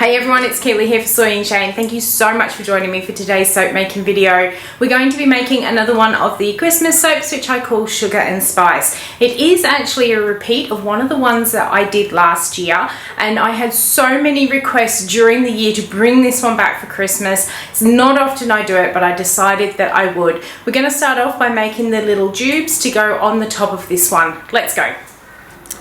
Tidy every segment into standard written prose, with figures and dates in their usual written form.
Hey everyone, it's Keely here for Soy and Shea, and thank you so much for joining me for today's soap making video. We're going to be making another one of the Christmas soaps, which I call Sugar and Spice. It is actually a repeat of one of the ones that I did last year, and I had so many requests during the year to bring this one back for Christmas. It's not often I do it, but I decided that I would. We're going to start off by making the little tubes to go on the top of this one. Let's go.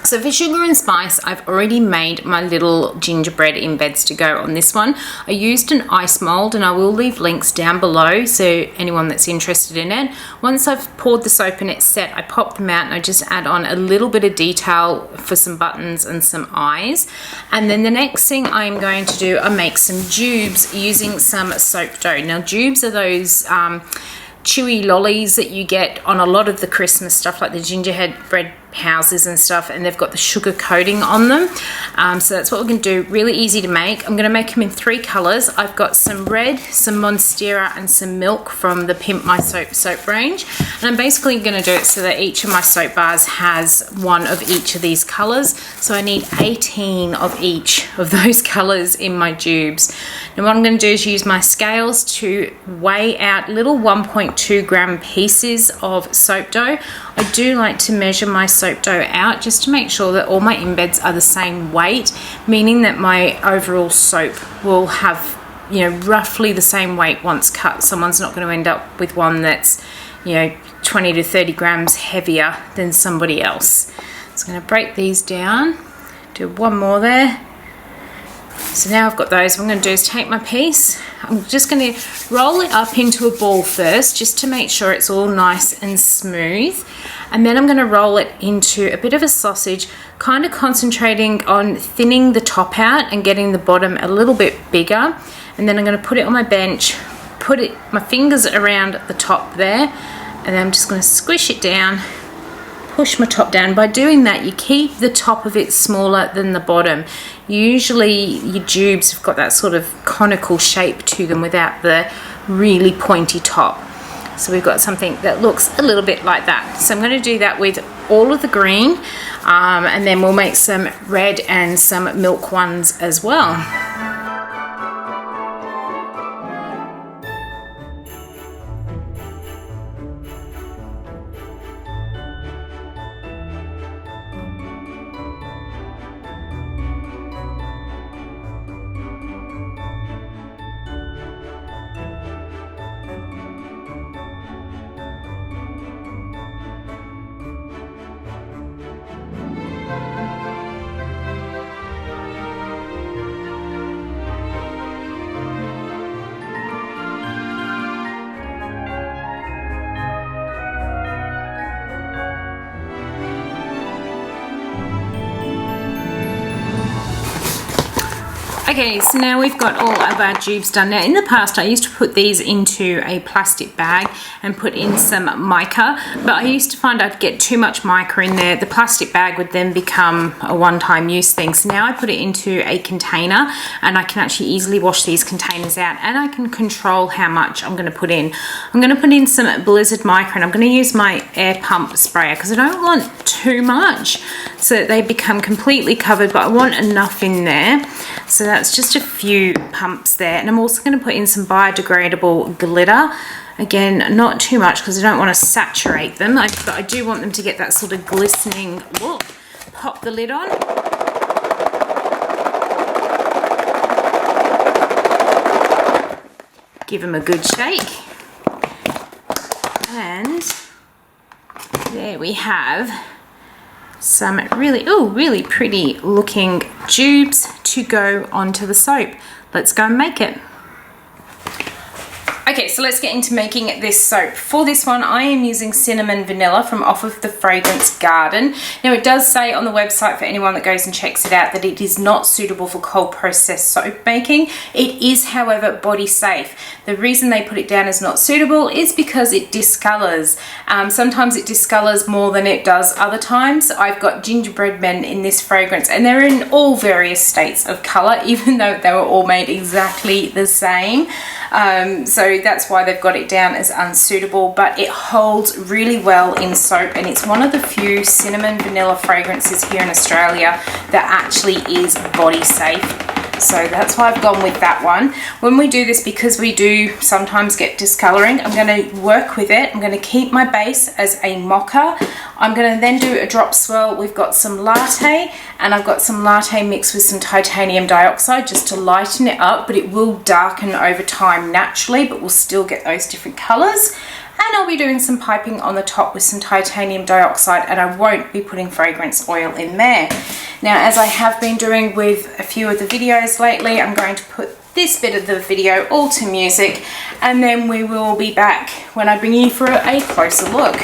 So for Sugar and Spice, I've already made my little gingerbread embeds to go on this one. I used an ice mould, and I will leave links down below so anyone that's interested in it. Once I've poured the soap and it's set, I pop them out and I just add on a little bit of detail for some buttons and some eyes. And then the next thing I'm going to do, I make some tubes using some soap dough. Now tubes are those chewy lollies that you get on a lot of the Christmas stuff, like the gingerbread houses and stuff, and they've got the sugar coating on them. So that's what we're going to do. Really easy to make. I'm going to make them in 3 colors. I've got some red, some Monstera, and some milk from the Pimp My soap range, and I'm basically going to do it so that each of my soap bars has one of each of these colors. So I need 18 of each of those colors in my tubes. Now what I'm going to do is use my scales to weigh out little 1.2 gram pieces of soap dough. I do like to measure my soap dough out just to make sure that all my embeds are the same weight, meaning that my overall soap will have, you know, roughly the same weight once cut. Someone's not going to end up with one that's, you know, 20 to 30 grams heavier than somebody else. So I'm going to break these down, do one more there. So now I've got those. What I'm going to do is take my piece. I'm just going to roll it up into a ball first, just to make sure it's all nice and smooth. And then I'm going to roll it into a bit of a sausage, kind of concentrating on thinning the top out and getting the bottom a little bit bigger. And then I'm going to put it on my bench, my fingers around the top there, and then I'm just going to squish it down, push my top down. By doing that, you keep the top of it smaller than the bottom. Usually your tubes have got that sort of conical shape to them without the really pointy top. So we've got something that looks a little bit like that. So I'm going to do that with all of the green, and then we'll make some red and some milk ones as well. Okay, so now we've got all of our tubes done. Now in the past I used to put these into a plastic bag and put in some mica, but I used to find I'd get too much mica in there. The plastic bag would then become a one-time use thing. So now I put it into a container, and I can actually easily wash these containers out, and I can control how much I'm going to put in. I'm going to put in some Blizzard mica, and I'm going to use my air pump sprayer because I don't want too much so that they become completely covered, but I want enough in there. So that's just a few pumps there. And I'm also going to put in some biodegradable glitter. Again, not too much because I don't want to saturate them, but I do want them to get that sort of glistening look. Pop the lid on. Give them a good shake. And there we have some really pretty looking tubes to go onto the soap. Let's go and make it. Okay, so let's get into making this soap. For this one, I am using cinnamon vanilla from off of the Fragrance Garden. Now it does say on the website, for anyone that goes and checks it out, that it is not suitable for cold process soap making. It is, however, body safe. The reason they put it down as not suitable is because it discolors. Sometimes it discolors more than it does other times. I've got gingerbread men in this fragrance, and they're in all various states of color, even though they were all made exactly the same. So that's why they've got it down as unsuitable, but it holds really well in soap, and it's one of the few cinnamon vanilla fragrances here in Australia that actually is body safe. So that's why I've gone with that one. When we do this, because we do sometimes get discoloring, I'm going to work with it. I'm going to keep my base as a mocha. I'm going to then do a drop swirl. We've got some latte, and I've got some latte mixed with some titanium dioxide just to lighten it up, but it will darken over time naturally, but we'll still get those different colors. And I'll be doing some piping on the top with some titanium dioxide, and I won't be putting fragrance oil in there. Now, as I have been doing with a few of the videos lately, I'm going to put this bit of the video all to music, and then we will be back when I bring you for a closer look.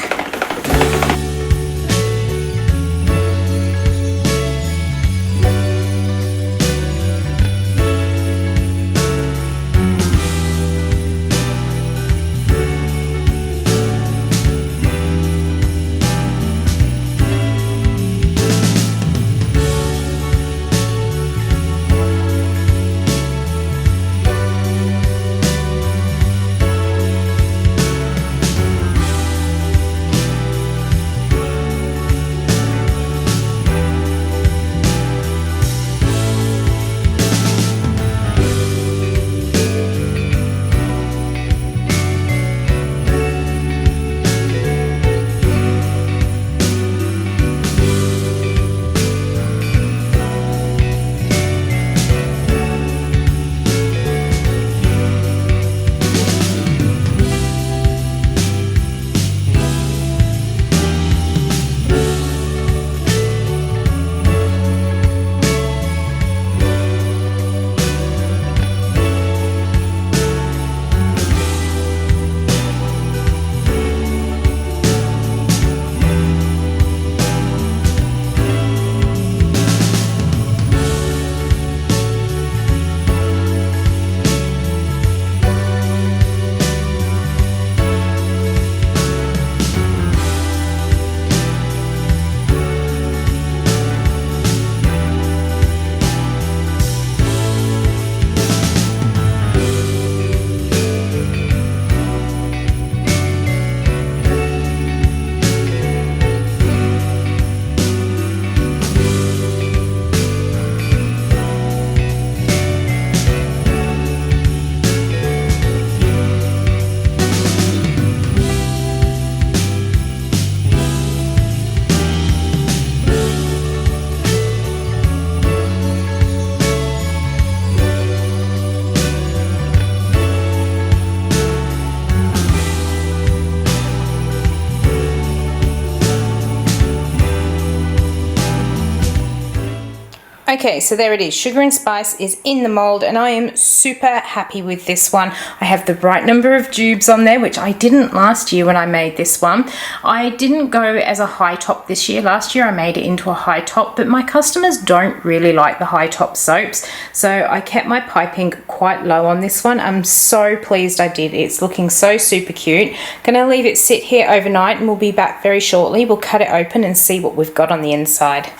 Okay, so there it is. Sugar and Spice is in the mold, and I am super happy with this one. I have the right number of tubes on there, which I didn't last year when I made this one. I didn't go as a high top this year. Last year I made it into a high top, but my customers don't really like the high top soaps, so I kept my piping quite low on this one. I'm so pleased I did. It's looking so super cute. Gonna leave it sit here overnight, and we'll be back very shortly. We'll cut it open and see what we've got on the inside.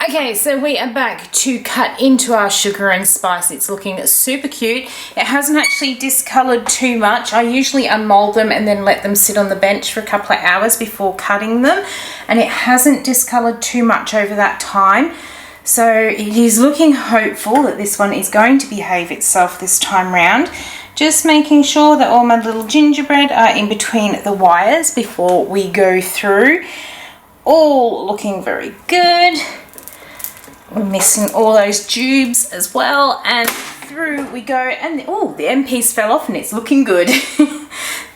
Okay, so we are back to cut into our Sugar and Spice. It's looking super cute. It hasn't actually discolored too much. I usually unmold them and then let them sit on the bench for a couple of hours before cutting them, and it hasn't discolored too much over that time. So it is looking hopeful that this one is going to behave itself this time round. Just making sure that all my little gingerbread are in between the wires before we go through. All looking very good. We're missing all those tubes as well, and through we go, and oh, the end piece fell off and it's looking good.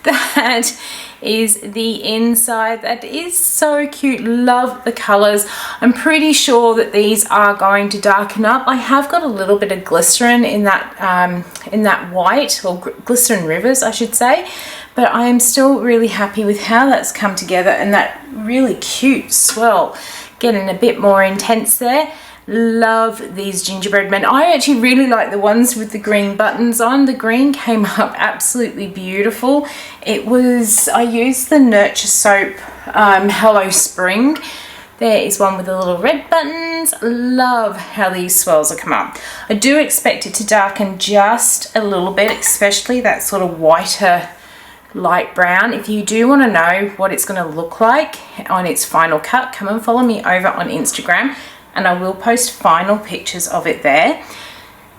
That is the inside. That is so cute. Love the colors. I'm pretty sure that these are going to darken up. I have got a little bit of glycerin in that white, or glycerin rivers I should say, but I am still really happy with how that's come together, and that really cute swirl getting a bit more intense there. Love these gingerbread men. I actually really like the ones with the green buttons on. The green came up absolutely beautiful. It was, I used the Nurture Soap Hello Spring. There is one with the little red buttons. Love how these swirls have come up. I do expect it to darken just a little bit, especially that sort of whiter light brown. If you do want to know what it's going to look like on its final cut, come and follow me over on Instagram. and I will post final pictures of it there.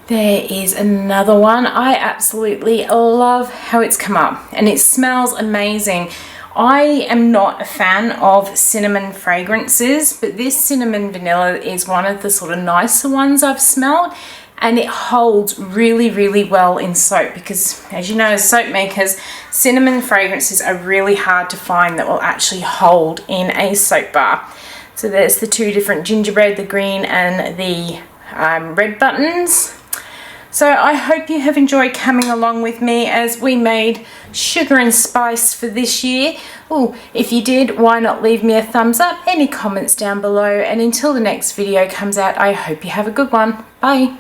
There is another one. I absolutely love how it's come up, and it smells amazing. I am not a fan of cinnamon fragrances, but this cinnamon vanilla is one of the sort of nicer ones I've smelled, and it holds really, really well in soap because, as you know, as soap makers, cinnamon fragrances are really hard to find that will actually hold in a soap bar. So there's the two different gingerbread, the green and the red buttons. So I hope you have enjoyed coming along with me as we made sugar and spice for this year. Oh, if you did, why not leave me a thumbs up, any comments down below, and until the next video comes out, I hope you have a good one. Bye.